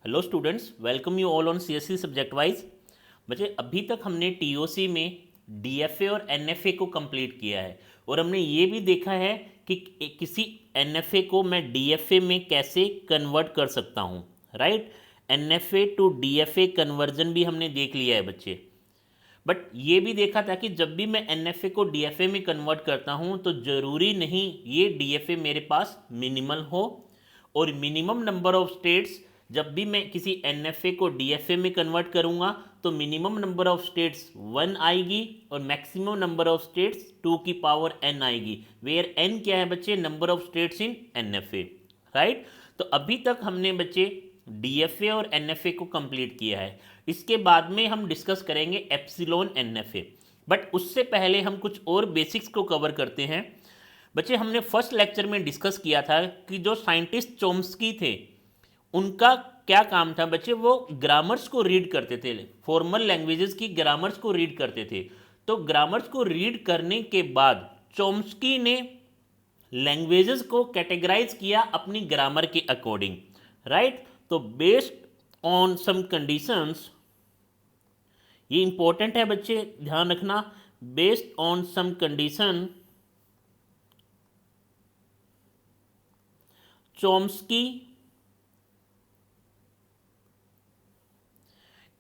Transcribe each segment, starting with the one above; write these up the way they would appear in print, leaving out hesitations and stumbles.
Hello students, welcome you all on CSC subject wise. बच्चे अभी तक हमने टीओसी में डीएफए और एनएफए को कंप्लीट किया है और हमने ये भी देखा है कि किसी एनएफए को मैं डीएफए में कैसे कन्वर्ट कर सकता हूँ। Right, NFA to DFA conversion भी हमने देख लिया है बच्चे। बट ये भी देखा था कि जब भी मैं एनएफए को डीएफए में कन्वर्ट करता हूँ तो ज़रूरी नहीं ये डीएफए मेरे पास मिनिमल हो, और मिनिमम नंबर ऑफ स्टेट्स जब भी मैं किसी एनएफए को डीएफए में कन्वर्ट करूँगा तो मिनिमम नंबर ऑफ स्टेट्स 1 आएगी और मैक्सिमम नंबर ऑफ स्टेट्स 2 की पावर n आएगी, वेयर n क्या है बच्चे, number of states in NFA. Right, तो अभी तक हमने बच्चे डीएफए और एनएफए को कंप्लीट किया है। इसके बाद में हम डिस्कस करेंगे एप्सिलॉन एनएफए, बट उससे पहले हम कुछ और बेसिक्स को कवर करते हैं। बच्चे हमने फर्स्ट लेक्चर में डिस्कस किया था कि जो साइंटिस्ट चोम्स्की थे उनका क्या काम था बच्चे, वो ग्रामर्स को रीड करते थे, फॉर्मल लैंग्वेजेस की ग्रामर्स को रीड करते थे। तो ग्रामर्स को रीड करने के बाद चोम्स्की ने लैंग्वेजेस को कैटेगराइज किया अपनी ग्रामर के अकॉर्डिंग। राइट, तो बेस्ड ऑन सम कंडीशंस, ये इंपॉर्टेंट है बच्चे, ध्यान रखना, based on some condition Chomsky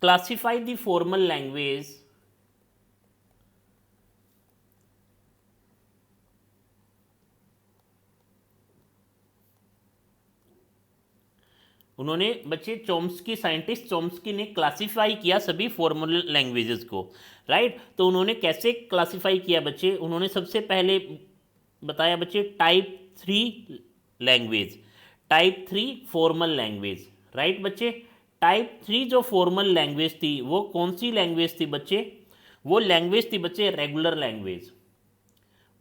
classified the formal language उन्होंने बच्चे चोम्स्की, साइंटिस्ट चोम्स्की ने क्लासिफाई किया सभी फॉर्मल लैंग्वेजेस को। राइट, तो उन्होंने कैसे क्लासिफाई किया बच्चे, उन्होंने सबसे पहले बताया बच्चे type 3 language, type 3 formal language. Right बच्चे, टाइप 3 जो फॉर्मल लैंग्वेज थी वो कौन सी लैंग्वेज थी बच्चे, वो लैंग्वेज थी बच्चे रेगुलर लैंग्वेज।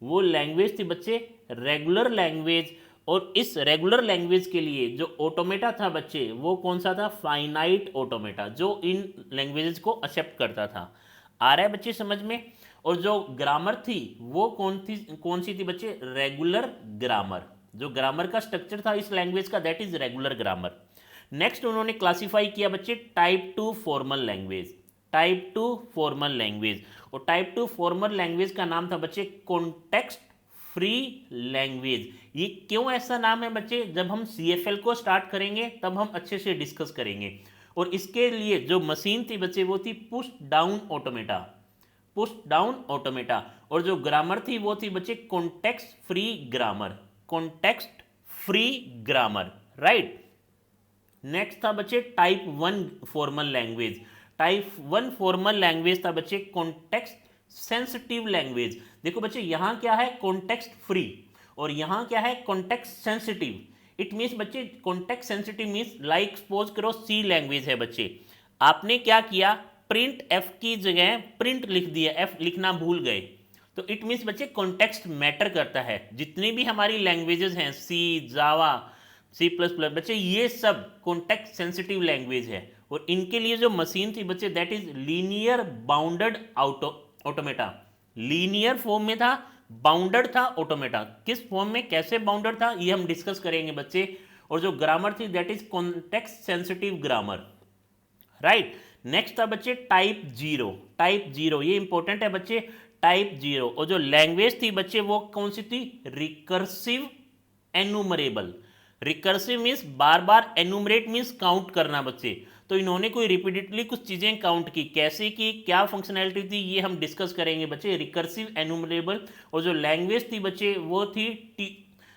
वो लैंग्वेज थी बच्चे रेगुलर लैंग्वेज, और इस रेगुलर लैंग्वेज के लिए जो ऑटोमेटा था बच्चे वो कौन सा था, फाइनाइट ऑटोमेटा, जो इन लैंग्वेजेस को एक्सेप्ट करता था। आ रहा है बच्चे समझ में। और जो ग्रामर थी वो कौन सी थी बच्चे, रेगुलर ग्रामर। जो ग्रामर का स्ट्रक्चर था इस लैंग्वेज का, that is regular grammar. Next उन्होंने क्लासिफाई किया बच्चे type 2 formal language, type 2 formal language. और टाइप 2 फॉर्मल लैंग्वेज का नाम था बच्चे कॉन्टेक्स्ट फ्री लैंग्वेज। ये क्यों ऐसा नाम है बच्चे, जब हम CFL को स्टार्ट करेंगे तब हम अच्छे से डिस्कस करेंगे। और इसके लिए जो मशीन थी बच्चे वो थी push down automata, push down automata. और जो ग्रामर थी वो थी बच्चे context free grammar, context free grammar. Right, next था बच्चे type 1 formal language. Type 1 formal language था बच्चे कॉन्टेक्स्ट सेंसिटिव लैंग्वेज। देखो बच्चे यहाँ क्या है, कॉन्टेक्स्ट फ्री, और यहाँ क्या है, कॉन्टेक्स्ट सेंसिटिव। इट मीन्स बच्चे context sensitive means like suppose करो सी लैंग्वेज है बच्चे, आपने क्या किया, प्रिंट एफ की जगह प्रिंट लिख दिया, एफ लिखना भूल गए, तो इट मीन्स बच्चे कॉन्टेक्स्ट मैटर करता है। जितनी भी हमारी लैंग्वेजेस हैं, सी, जावा, C++, बच्चे ये सब कॉन्टेक्स्ट सेंसिटिव लैंग्वेज है। और इनके लिए जो मशीन थी बच्चे that is linear bounded automata, linear form में था, बाउंडेड था ऑटोमेटा। किस फॉर्म में, कैसे बाउंडेड था, ये हम डिस्कस करेंगे बच्चे। और जो ग्रामर थी that is context sensitive grammar. Right, next था बच्चे टाइप 0, टाइप 0 ये इंपॉर्टेंट है बच्चे, टाइप 0। और जो लैंग्वेज थी बच्चे वो कौन सी थी, रिकर्सिव एनुमरेबल। रिकर्सिव मीन्स बार बार, एनुमरेट मीन्स काउंट करना बच्चे। तो इन्होंने कोई रिपीटेडली कुछ चीजें काउंट की, कैसे की, क्या फंक्शनैलिटी थी, ये हम डिस्कस करेंगे बच्चे, रिकर्सिव एनुमरेबल। और जो लैंग्वेज थी बच्चे वो थी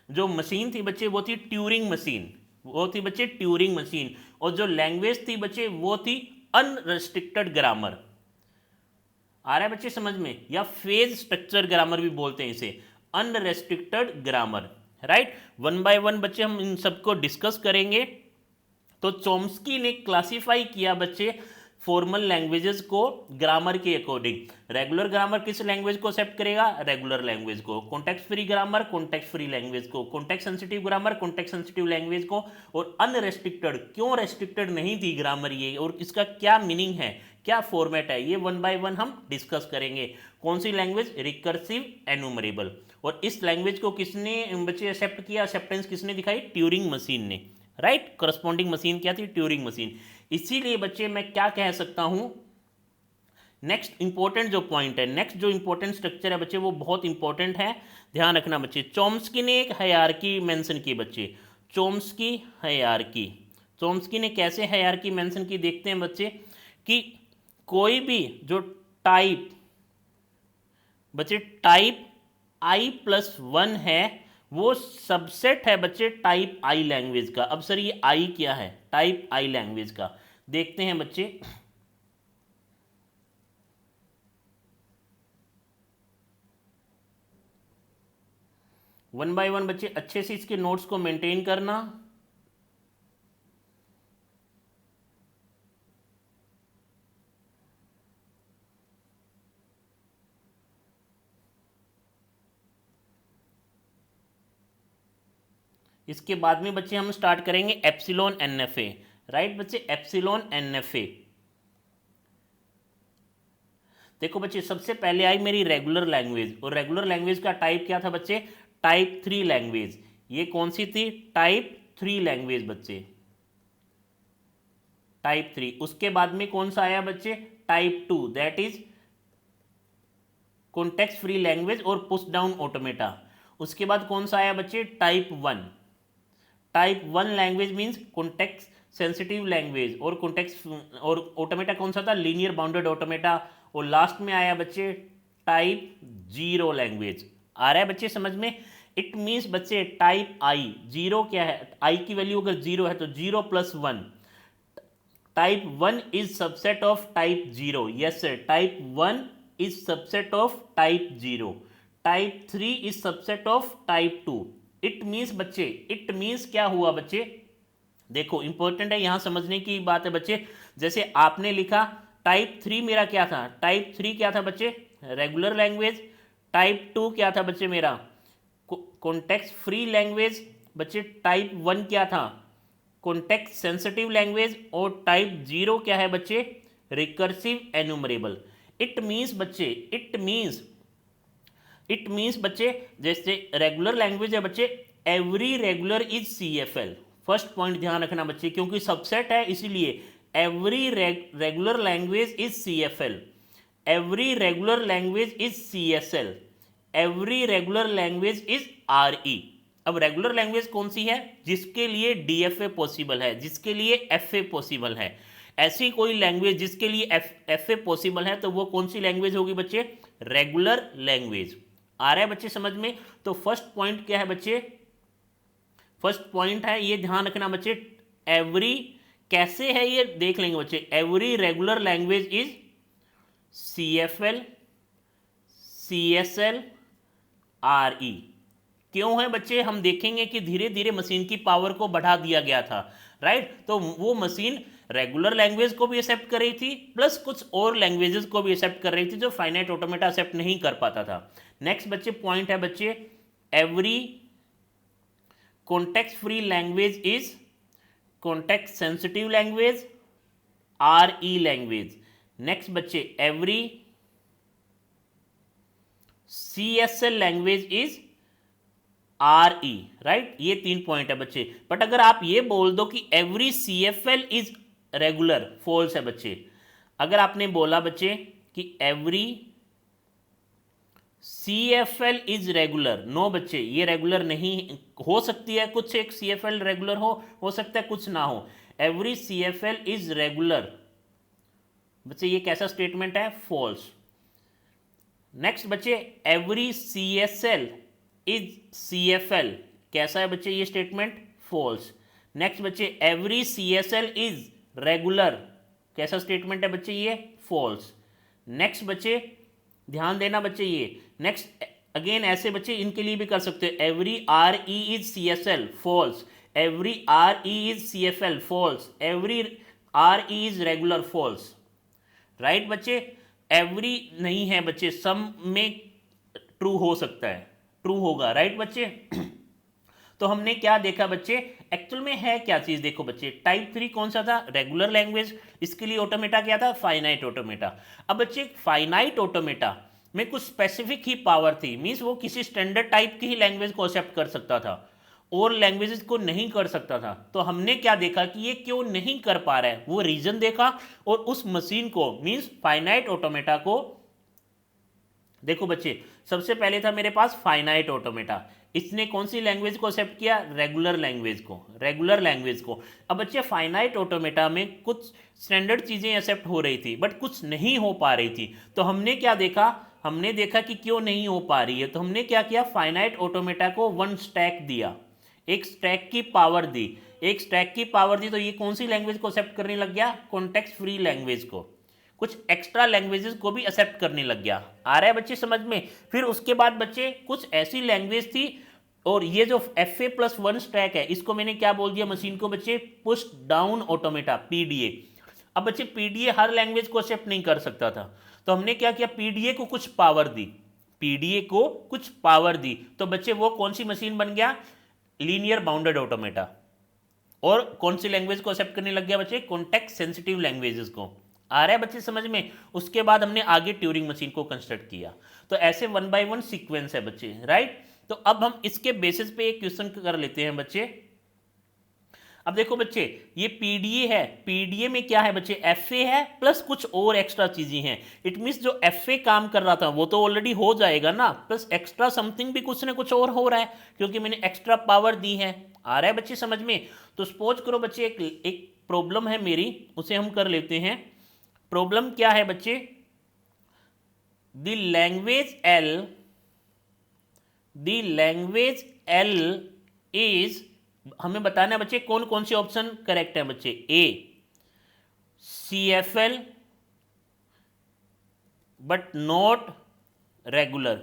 जो मशीन थी बच्चे वो थी ट्यूरिंग मशीन, वो थी बच्चे ट्यूरिंग मशीन। और जो लैंग्वेज थी बच्चे वो थी अनरेस्ट्रिक्टेड ग्रामर। आ रहा है बच्चे समझ में, या फेज स्ट्रक्चर ग्रामर भी बोलते हैं इसे, unrestricted grammar. Right, one by one बच्चे हम इन सबको डिस्कस करेंगे। तो चोम्स्की ने क्लासिफाई किया बच्चे फॉर्मल लैंग्वेजेस को ग्रामर के अकॉर्डिंग। रेगुलर ग्रामर किस लैंग्वेज को एक्सेप्ट करेगा, रेगुलर लैंग्वेज को। Context free grammar, context free language को। Context sensitive grammar, context sensitive language को। और अनरेस्ट्रिक्टेड, क्यों रेस्ट्रिक्टेड नहीं थी ग्रामर ये, और इसका क्या मीनिंग है, क्या फॉर्मेट है, ये वन बाय वन हम डिस्कस करेंगे। कौन सी लैंग्वेज, रिकर्सिव एनुमरेबल। और इस लैंग्वेज को किसने बच्चे एक्सेप्ट किया, एक्सेप्टेंस किसने दिखाई, ट्यूरिंग मशीन ने। राइट। करस्पॉन्डिंग मशीन क्या थी? Turing machine. इसीलिए बच्चे मैं क्या कह सकता हूं, नेक्स्ट इंपॉर्टेंट जो पॉइंट है, नेक्स्ट जो इंपॉर्टेंट स्ट्रक्चर है बच्चे वो बहुत इंपॉर्टेंट है, ध्यान रखना बच्चे। चॉम्स्की ने एक हायरार्की मेंशन की बच्चे, चॉम्स्की हायरार्की। चॉम्स्की ने कैसे हायरार्की मेंशन की देखते हैं बच्चे, कि कोई भी जो टाइप बच्चे टाइप i+1 है वो सबसेट है बच्चे टाइप आई लैंग्वेज का। अब सर ये आई क्या है? टाइप आई लैंग्वेज का देखते हैं बच्चे। वन बाय वन बच्चे अच्छे से इसके नोट्स को मेंटेन करना। इसके बाद में बच्चे हम स्टार्ट करेंगे एप्सिलॉन NFA, राइट बच्चे, एप्सिलॉन NFA। देखो बच्चे सबसे पहले आई मेरी रेगुलर लैंग्वेज, और रेगुलर लैंग्वेज का टाइप क्या था बच्चे? Type 3 language. ये कौन सी थी? टाइप 3 लैंग्वेज बच्चे, टाइप 3। उसके बाद में कौन सा आया बच्चे? Type 2, that is context free language और पुश डाउन ऑटोमेटा। उसके बाद कौन सा आया बच्चे? Type 1। Type 1 language means context sensitive language, और कॉन्टेक्स्ट और ऑटोमेटा कौन सा था? Linear bounded automata. और लास्ट में आया बच्चे टाइप 0 लैंग्वेज। आ रहा है बच्चे समझ में? इट मीन्स बच्चे टाइप आई, जीरो क्या है? आई की वैल्यू अगर 0 है तो 0+1। Type 1 is subset of type 0। Yes sir, type 1 is subset of type 0। Type 3 is subset of type 2। It means बच्चे, इट मीन्स क्या हुआ बच्चे? देखो इंपॉर्टेंट है, यहां समझने की बात है बच्चे। जैसे आपने लिखा टाइप 3 मेरा क्या था? टाइप 3 क्या था बच्चे? Regular language. टाइप 2 क्या था बच्चे मेरा? Context free language. बच्चे टाइप 1 क्या था? Context sensitive language. और टाइप 0 क्या है बच्चे? रिकर्सिव एनुमरेबल। इट मीन्स बच्चे, इट मीन्स बच्चे जैसे रेगुलर लैंग्वेज है बच्चे, every regular is CFL। First point ध्यान रखना बच्चे, क्योंकि सबसेट है इसीलिए every regular language is CFL, every regular language is CSL, every regular language is RE। अब रेगुलर लैंग्वेज कौन सी है? जिसके लिए DFA पॉसिबल है, जिसके लिए FA पॉसिबल है। ऐसी कोई लैंग्वेज जिसके लिए FA पॉसिबल है तो वो कौन सी लैंग्वेज होगी बच्चे? Regular language. आ रहा है बच्चे समझ में? तो फर्स्ट पॉइंट क्या है बच्चे? फर्स्ट पॉइंट है ये ध्यान रखना बच्चे, एवरी कैसे है ये देख लेंगे बच्चे। Every regular language is CFL, CSL, RE। क्यों है बच्चे? हम देखेंगे कि धीरे धीरे मशीन की पावर को बढ़ा दिया गया था, राइट। तो वो मशीन रेगुलर लैंग्वेज को भी एक्सेप्ट कर रही थी, प्लस कुछ और लैंग्वेजेस को भी एक्सेप्ट कर रही थी जो फाइनाइट ऑटोमेटा एक्सेप्ट नहीं कर पाता था। नेक्स्ट बच्चे पॉइंट है बच्चे, every context free language is context sensitive language, RE language. Next बच्चे every CSL language is RE, right. ये 3 पॉइंट है बच्चे। बट अगर आप ये बोल दो कि every CFL is regular, false है बच्चे। अगर आपने बोला बच्चे कि every CFL is regular, no बच्चे, ये रेगुलर नहीं हो सकती है। कुछ एक CFL रेगुलर हो सकता है, कुछ ना हो। एवरी CFL इज रेगुलर बच्चे, ये कैसा स्टेटमेंट है? फॉल्स। नेक्स्ट बच्चे एवरी CSL इज CFL, कैसा है बच्चे ये स्टेटमेंट? फॉल्स। नेक्स्ट बच्चे एवरी CSL इज रेगुलर, कैसा स्टेटमेंट है बच्चे ये? फॉल्स। नेक्स्ट बच्चे ध्यान देना बच्चे, ये नेक्स्ट अगेन ऐसे बच्चे इनके लिए भी कर सकते हो। Every RE is CSL, false. Every RE is CFL, false. Every RE is regular, false, right बच्चे। एवरी नहीं है बच्चे, सम में ट्रू हो सकता है, ट्रू होगा, राइट बच्चे। तो हमने क्या देखा बच्चे? एक्चुअल में है क्या चीज? देखो बच्चे टाइप 3 कौन सा था? Regular language. इसके लिए ऑटोमेटा क्या था? Finite automata. अब बच्चे फाइनाइट ऑटोमेटा में कुछ स्पेसिफिक ही पावर थी, मींस वो किसी स्टैंडर्ड टाइप की ही लैंग्वेज को एक्सेप्ट कर सकता था। और लैंग्वेजेस को नहीं कर सकता था। तो हमने क्या देखा कि ये क्यों नहीं कर पा रहा है, वो रीजन देखा और उस मशीन को मींस फाइनाइट ऑटोमेटा को, देखो बच्चे सबसे पहले था मेरे पास फाइनाइट ऑटोमेटा, इसने कौन सी लैंग्वेज को एक्सेप्ट किया, रेगुलर लैंग्वेज को, रेगुलर लैंग्वेज को। अब बच्चे फाइनाइट ऑटोमेटा में कुछ स्टैंडर्ड चीज़ें एक्सेप्ट हो रही थी बट कुछ नहीं हो पा रही थी। तो हमने क्या देखा, हमने देखा कि क्यों नहीं हो पा रही है, तो हमने क्या किया, फाइनाइट ऑटोमेटा को 1 स्टैक दिया, एक स्टैक की पावर दी, एक स्टैक की पावर दी। तो ये कौन सी लैंग्वेज को एक्सेप्ट करने लग गया, कॉन्टेक्स्ट फ्री लैंग्वेज को, कुछ एक्स्ट्रा लैंग्वेजेस को भी एक्सेप्ट करने लग गया। आ रहा है बच्चे समझ में। फिर उसके बाद बच्चे कुछ ऐसी लैंग्वेज थी, और ये जो FA+1 स्टैक है इसको मैंने क्या बोल दिया मशीन को बच्चे, पुश डाउन ऑटोमेटा, PDA। अब बच्चे PDA हर लैंग्वेज को एक्सेप्ट नहीं कर सकता था, तो हमने क्या किया, PDA को कुछ पावर दी, PDA को कुछ पावर दी। तो बच्चे वो कौन सी मशीन बन गया, लीनियर बाउंडेड ऑटोमेटा। और कौन सी लैंग्वेज को एक्सेप्ट करने लग गया बच्चे, कॉन्टेक्स्ट सेंसिटिव लैंग्वेजेस को। आ रहा है बच्चे समझ में। उसके बाद हमने आगे ट्यूरिंग मशीन को कंस्ट्रक्ट किया। तो ऐसे 1 by 1 सीक्वेंस है बच्चे, राइट। तो अब हम इसके बेसिस पे एक क्वेश्चन कर लेते हैं बच्चे। अब देखो बच्चे ये PDA है, PDA में क्या है बच्चे, FA है प्लस कुछ और एक्स्ट्रा चीजें हैं। इट मीन्स जो FA काम कर रहा था वो तो ऑलरेडी हो जाएगा ना, प्लस एक्स्ट्रा समथिंग भी कुछ ना कुछ और हो रहा है क्योंकि मैंने एक्स्ट्रा पावर दी है। आ रहा है बच्चे समझ में। तो सपोज करो बच्चे एक प्रॉब्लम है मेरी, उसे हम कर लेते हैं। प्रॉब्लम क्या है बच्चे, द लैंग्वेज एल इज, हमें बताना है बच्चे कौन कौन से ऑप्शन करेक्ट है बच्चे। A CFL but not regular.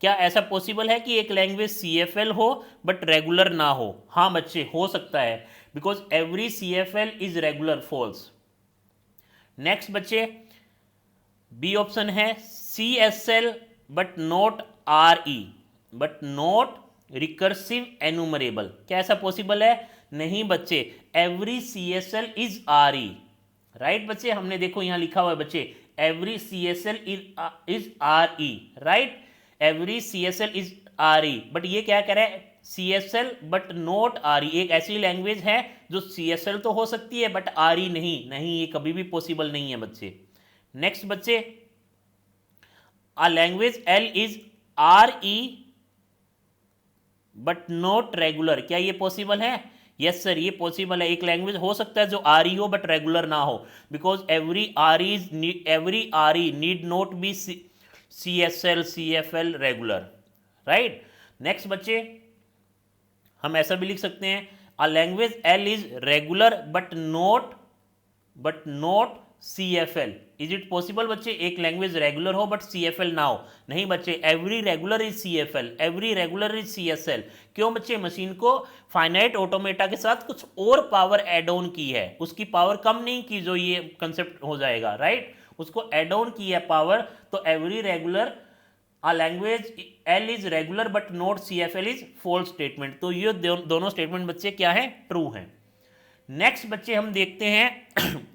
क्या ऐसा पॉसिबल है कि एक लैंग्वेज CFL हो बट रेगुलर ना हो? हाँ बच्चे हो सकता है, because every CFL is regular, false. Next बच्चे बी ऑप्शन है CSL but not RE, but not recursive enumerable. क्या ऐसा पॉसिबल है? नहीं बच्चे, every CSL is RE, right बच्चे। हमने देखो यहां लिखा हुआ है बच्चे, every CSL is RE, right, every CSL is RE। But ये क्या कह रहा है, CSL बट नॉट RE। एक ऐसी लैंग्वेज है जो CSL तो हो सकती है बट RE नहीं, नहीं ये कभी भी पॉसिबल नहीं है बच्चे। नेक्स्ट बच्चे, a language L is RE but not regular. क्या ये पॉसिबल है? यस सर, ये पॉसिबल है। एक लैंग्वेज हो सकता है जो RE हो बट रेगुलर ना हो, because every RE need not be CSL CFL regular, right. Next बच्चे हम ऐसा भी लिख सकते हैं, a language L is regular but not CFL। Is it possible बच्चे एक लैंग्वेज रेगुलर हो बट CFL ना हो? नहीं बच्चे, every regular is CFL, every regular is CSL। क्यों बच्चे? मशीन को फाइनाइट ऑटोमेटा के साथ कुछ और पावर एड ऑन की है, उसकी पावर कम नहीं की जो ये कंसेप्ट हो जाएगा, राइट। उसको एड ऑन की है पावर। तो every regular a language L is regular but not CFL is false statement. तो ये दोनों स्टेटमेंट बच्चे क्या है, ट्रू हैं। नेक्स्ट बच्चे हम देखते हैं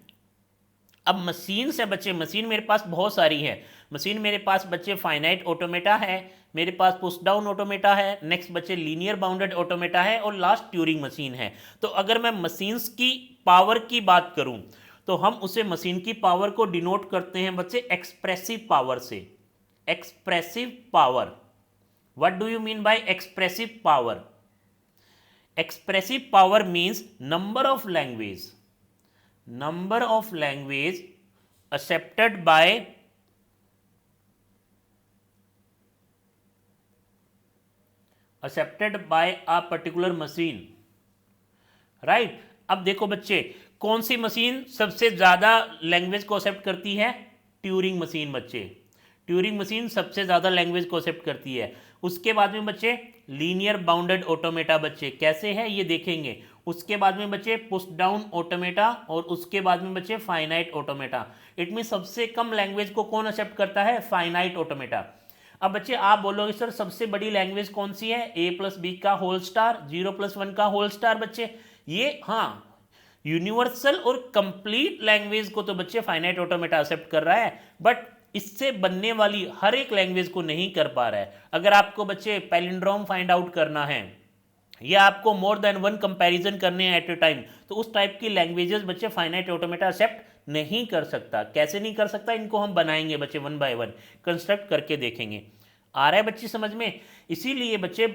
अब मशीन से बच्चे, मशीन मेरे पास बहुत सारी है। मशीन मेरे पास बच्चे फाइनाइट ऑटोमेटा है, मेरे पास पुश डाउन ऑटोमेटा है, नेक्स्ट बच्चे लीनियर बाउंडेड ऑटोमेटा है, और लास्ट ट्यूरिंग मशीन है। तो अगर मैं मशीन्स की पावर की बात करूं तो हम उसे मशीन की पावर को डिनोट करते हैं बच्चे एक्सप्रेसिव पावर से। Expressive power, what do you mean by expressive power? Expressive power means number of language accepted by a particular machine, right. अब देखो बच्चे कौन सी मशीन सबसे ज्यादा लैंग्वेज को एक्सेप्ट करती है? ट्यूरिंग मशीन बच्चे, ट्यूरिंग मशीन सबसे ज्यादा लैंग्वेज को एक्सेप्ट करती है। उसके बाद में बच्चे लीनियर बाउंडेड ऑटोमेटा बच्चे कैसे है ये देखेंगे। उसके बाद में बच्चे पुश डाउन ऑटोमेटा, और उसके बाद में बच्चे फाइनाइट ऑटोमेटा। इट मीन सबसे कम लैंग्वेज को कौन एक्सेप्ट करता है? Finite automata. अब बच्चे आप बोलोगे सर सबसे बड़ी लैंग्वेज कौन सी है? A+B का होल स्टार, 0+1 का होल स्टार बच्चे। ये हाँ, यूनिवर्सल और कंप्लीट लैंग्वेज को तो बच्चे फाइनाइट ऑटोमेटा एक्सेप्ट कर रहा है, बट इससे बनने वाली हर एक लैंग्वेज को नहीं कर पा रहा है। अगर आपको बच्चे पैलिंड्रोम फाइंड आउट करना है, या आपको मोर देन वन कंपैरिजन करने हैं एट ए टाइम, तो उस टाइप की लैंग्वेजेस बच्चे फाइनाइट ऑटोमेटा एक्सेप्ट नहीं कर सकता। कैसे नहीं कर सकता, इनको हम बनाएंगे बच्चे वन बाय वन, कंस्ट्रक्ट करके देखेंगे। आ रहा है बच्चे समझ में? इसीलिए बच्चे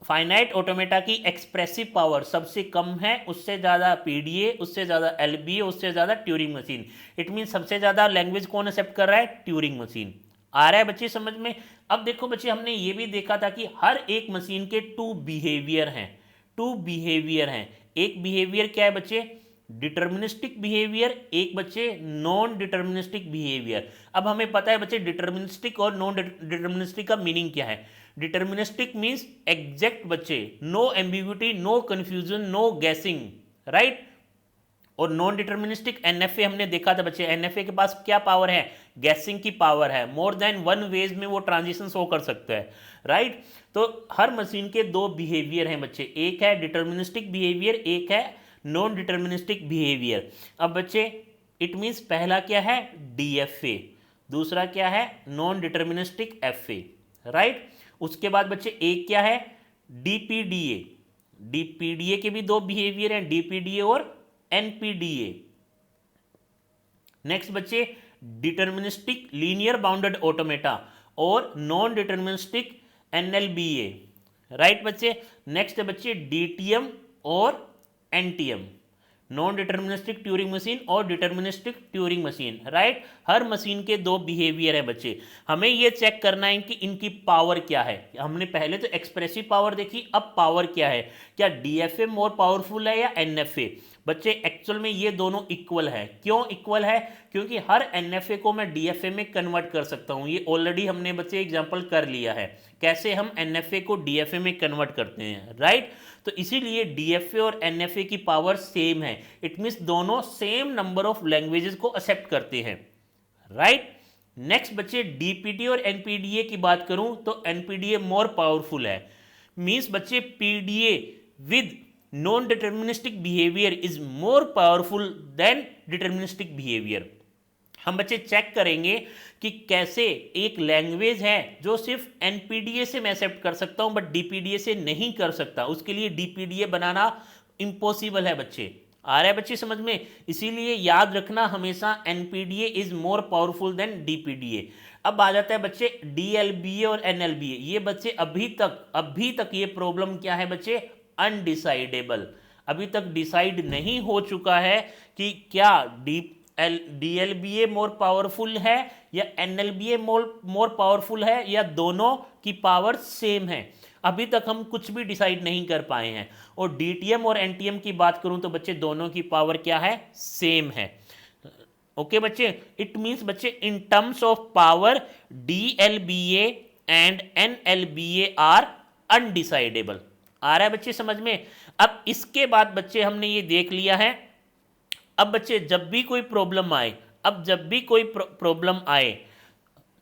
फाइनाइट ऑटोमेटा की एक्सप्रेसिव पावर सबसे कम है, उससे ज़्यादा पीडीए, उससे ज़्यादा एलबीए, उससे ज़्यादा ट्यूरिंग मशीन। इट मीन सबसे ज़्यादा लैंग्वेज कौन एक्सेप्ट कर रहा है? Turing machine. आ रहा है बच्चे समझ में? अब देखो बच्चे, हमने ये भी देखा था कि हर एक मशीन के टू बिहेवियर हैं, टू बिहेवियर हैं। एक बिहेवियर क्या है बच्चे? डिटर्मिनिस्टिक बिहेवियर, एक बच्चे नॉन डिटर्मिनिस्टिक बिहेवियर। अब हमें पता है बच्चे डिटर्मिनिस्टिक और नॉन डिटर्मिनिस्टिक का मीनिंग क्या है। डिटर्मिनिस्टिक मीन्स एग्जैक्ट बच्चे, no ambiguity, no confusion, no guessing, right. और नॉन डिटर्मिनिस्टिक एनएफए हमने देखा था बच्चे, एनएफए के पास क्या पावर है? गैसिंग की पावर है, मोर देन वन वेज में वो ट्रांजिशन शो कर सकता है, राइट। तो हर मशीन के दो बिहेवियर हैं बच्चे, एक है डिटर्मिनिस्टिक बिहेवियर, एक है नॉन डिटर्मिनिस्टिक बिहेवियर। अब बच्चे इट मीन्स पहला क्या है? डीएफए, दूसरा क्या है? Non deterministic FA, right. उसके बाद बच्चे एक क्या है? डीपीडीए। डीपीडीए के भी दो बिहेवियर हैं, डीपीडीए और एनपीडीए। नेक्स्ट बच्चे डिटर्मिनिस्टिक लीनियर बाउंडेड ऑटोमेटा और नॉन डिटर्मिनिस्टिक एनएलबीए, राइट बच्चे। नेक्स्ट है बच्चे डीटीएम और NTM, non deterministic Turing machine और डिटर्मिनिस्टिक ट्यूरिंग मशीन, राइट। हर मशीन के दो बिहेवियर है बच्चे, हमें ये चेक करना है कि इनकी पावर क्या है। हमने पहले तो एक्सप्रेसिव पावर देखी, अब पावर क्या है, क्या डीएफए मोर पावरफुल है या एनएफए। बच्चे एक्चुअल में ये दोनों इक्वल है। क्यों इक्वल है? क्योंकि हर एनएफए को मैं डीएफए में कन्वर्ट कर सकता हूँ। ये ऑलरेडी हमने बच्चे एग्जांपल कर लिया है, कैसे हम एनएफए को डीएफए में कन्वर्ट करते हैं, राइट। तो इसीलिए डीएफए और एनएफए की पावर सेम है। इट मीन्स दोनों सेम नंबर ऑफ लैंग्वेजेस को एक्सेप्ट करते हैं, राइट। नेक्स्ट बच्चे डीपीडी और एनपीडीए की बात करूं तो एनपीडीए मोर पावरफुल है। मीन्स बच्चे PDA with non deterministic behaviour is more powerful than deterministic behaviour. हम बच्चे चेक करेंगे कि कैसे एक लैंग्वेज है जो सिर्फ एनपीडीए से मैं एक्सेप्ट कर सकता हूं बट डीपीडीए से नहीं कर सकता, उसके लिए डीपीडीए बनाना इम्पॉसिबल है बच्चे। आ रहा है बच्चे समझ में? इसीलिए याद रखना हमेशा एनपीडीए इज मोर पावरफुल देन डीपीडीए। अब आ जाता है बच्चे डीएलबीए और एनएलबीए। ये बच्चे अभी तक ये प्रॉब्लम क्या है बच्चे? अनडिसाइडेबल। अभी तक डिसाइड नहीं हो चुका है कि क्या डीएलबीए मोर पावरफुल है या एनएलबीए मोर पावरफुल है या दोनों की पावर सेम है। अभी तक हम कुछ भी डिसाइड नहीं कर पाए हैं। और डीटीएम और एनटीएम की बात करूं तो बच्चे दोनों की पावर क्या है? सेम है। ओके बच्चे, इट मीन्स बच्चे in terms of power DLBA and NLBA are undecidable. आ रहा है बच्चे समझ में? अब इसके बाद बच्चे हमने ये देख लिया है। अब बच्चे जब भी कोई प्रॉब्लम आए,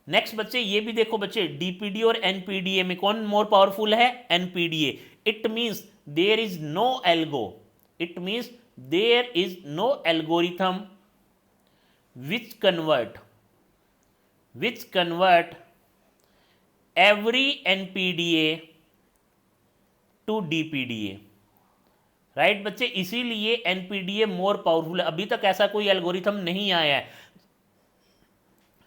नेक्स्ट बच्चे ये भी देखो बच्चे, डीपीडी और एनपीडीए में कौन मोर पावरफुल है? NPDA. It means there is no algo, it means there is no algorithm which convert every NPDA to DPDA, right बच्चे। इसीलिए एनपीडीए मोर पावरफुल है। अभी तक ऐसा कोई एल्गोरिथम नहीं आया है।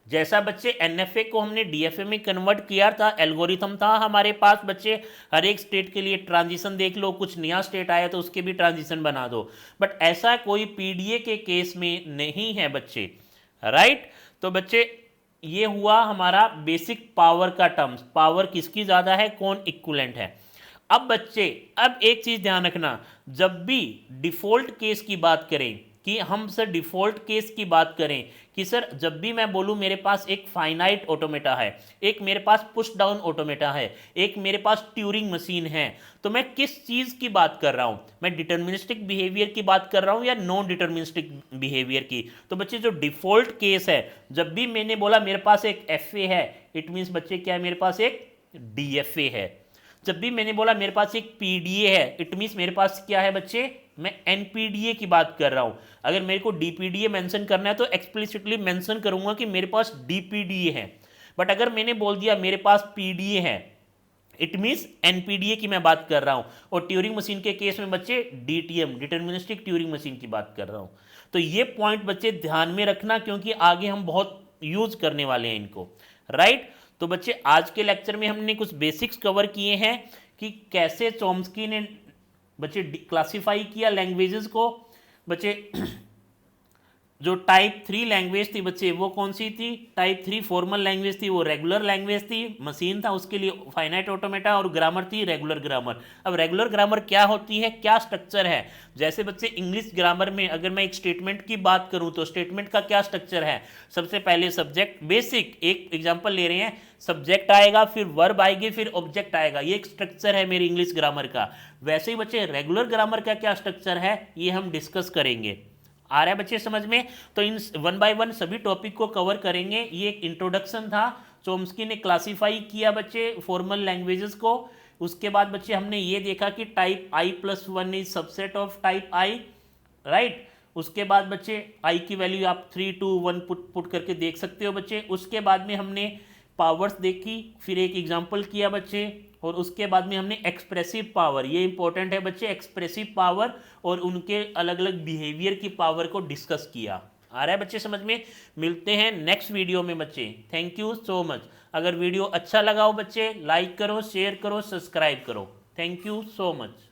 जैसा बच्चे एनएफए को हमने डीएफए में कन्वर्ट किया था, एल्गोरिथम था हमारे पास बच्चे, हर एक स्टेट के लिए ट्रांजिशन देख लो, कुछ नया स्टेट आया तो उसके भी ट्रांजिशन बना दो, बट ऐसा कोई पीडीए के केस में नहीं है बच्चे, राइट। तो बच्चे ये हुआ हमारा बेसिक पावर का टर्म्स, पावर किसकी ज़्यादा है, कौन इक्विवेलेंट है। अब बच्चे अब एक चीज़ ध्यान रखना, जब भी डिफ़ॉल्ट केस की बात करें कि हम सर डिफ़ॉल्ट केस की बात करें कि सर जब भी मैं बोलूं मेरे पास एक फाइनाइट ऑटोमेटा है, एक मेरे पास पुश डाउन ऑटोमेटा है, एक मेरे पास ट्यूरिंग मशीन है, तो मैं किस चीज़ की बात कर रहा हूं? मैं डिटर्मिनिस्टिक बिहेवियर की बात कर रहा हूं या नॉन डिटर्मिनिस्टिक बिहेवियर की? तो बच्चे जो डिफ़ॉल्ट केस है, जब भी मैंने बोला मेरे पास एक एफ है, इट मीन्स बच्चे क्या है, मेरे पास एक डीएफए है। जब भी मैंने बोला मेरे पास एक पीडीए है, इट मीन्स मेरे पास क्या है बच्चे, मैं एनपीडीए की बात कर रहा हूं। अगर मेरे को डीपीडीए मेंशन करना है तो एक्सप्लिसिटली मेंशन करूंगा कि मेरे पास डीपीडीए है। बट अगर मैंने बोल दिया मेरे पास पीडीए है, इट मीन्स एनपीडीए की मैं बात कर रहा हूं, और ट्यूरिंग मशीन के केस में बच्चे डीटीएम, डिटर्मिनिस्टिक ट्यूरिंग मशीन की बात कर रहा हूं। तो ये पॉइंट बच्चे ध्यान में रखना, क्योंकि आगे हम बहुत यूज करने वाले हैं इनको, राइट। तो बच्चे आज के लेक्चर में हमने कुछ बेसिक्स कवर किए हैं कि कैसे चॉम्स्की ने बच्चे क्लासिफाई किया लैंग्वेजेस को। बच्चे जो टाइप 3 लैंग्वेज थी बच्चे वो कौन सी थी? टाइप 3 फॉर्मल लैंग्वेज थी, वो रेगुलर लैंग्वेज थी, मशीन था उसके लिए फाइनाइट ऑटोमेटा, और ग्रामर थी रेगुलर ग्रामर। अब रेगुलर ग्रामर क्या होती है, क्या स्ट्रक्चर है? जैसे बच्चे इंग्लिश ग्रामर में अगर मैं एक स्टेटमेंट की बात करूं तो स्टेटमेंट का क्या स्ट्रक्चर है? सबसे पहले सब्जेक्ट, बेसिक एक एग्जाम्पल ले रहे हैं, सब्जेक्ट आएगा, फिर वर्ब आएगी, फिर ऑब्जेक्ट आएगा, ये एक स्ट्रक्चर है मेरी इंग्लिश ग्रामर का। वैसे ही बच्चे रेगुलर ग्रामर का क्या स्ट्रक्चर है ये हम डिस्कस करेंगे। आ रहा है बच्चे समझ में? तो इन 1 बाय 1 सभी टॉपिक को कवर करेंगे। ये एक इंट्रोडक्शन था, चॉम्स्की ने क्लासिफाई किया बच्चे फॉर्मल लैंग्वेजेस को। उसके बाद बच्चे हमने ये देखा कि type i+1 is subset of type I, right. उसके बाद बच्चे i की वैल्यू आप 3 2 1 पुट करके देख सकते हो बच्चे। उसके बाद में हमने पावर्स देखी, फिर एक एग्जाम्पल किया बच्चे, और उसके बाद में हमने एक्सप्रेसिव पावर, ये इंपॉर्टेंट है बच्चे, एक्सप्रेसिव पावर और उनके अलग अलग बिहेवियर की पावर को डिस्कस किया। आ रहा है बच्चे समझ में? मिलते हैं नेक्स्ट वीडियो में बच्चे। Thank you so much. अगर वीडियो अच्छा लगा हो बच्चे लाइक करो, शेयर करो, सब्सक्राइब करो। Thank you so much.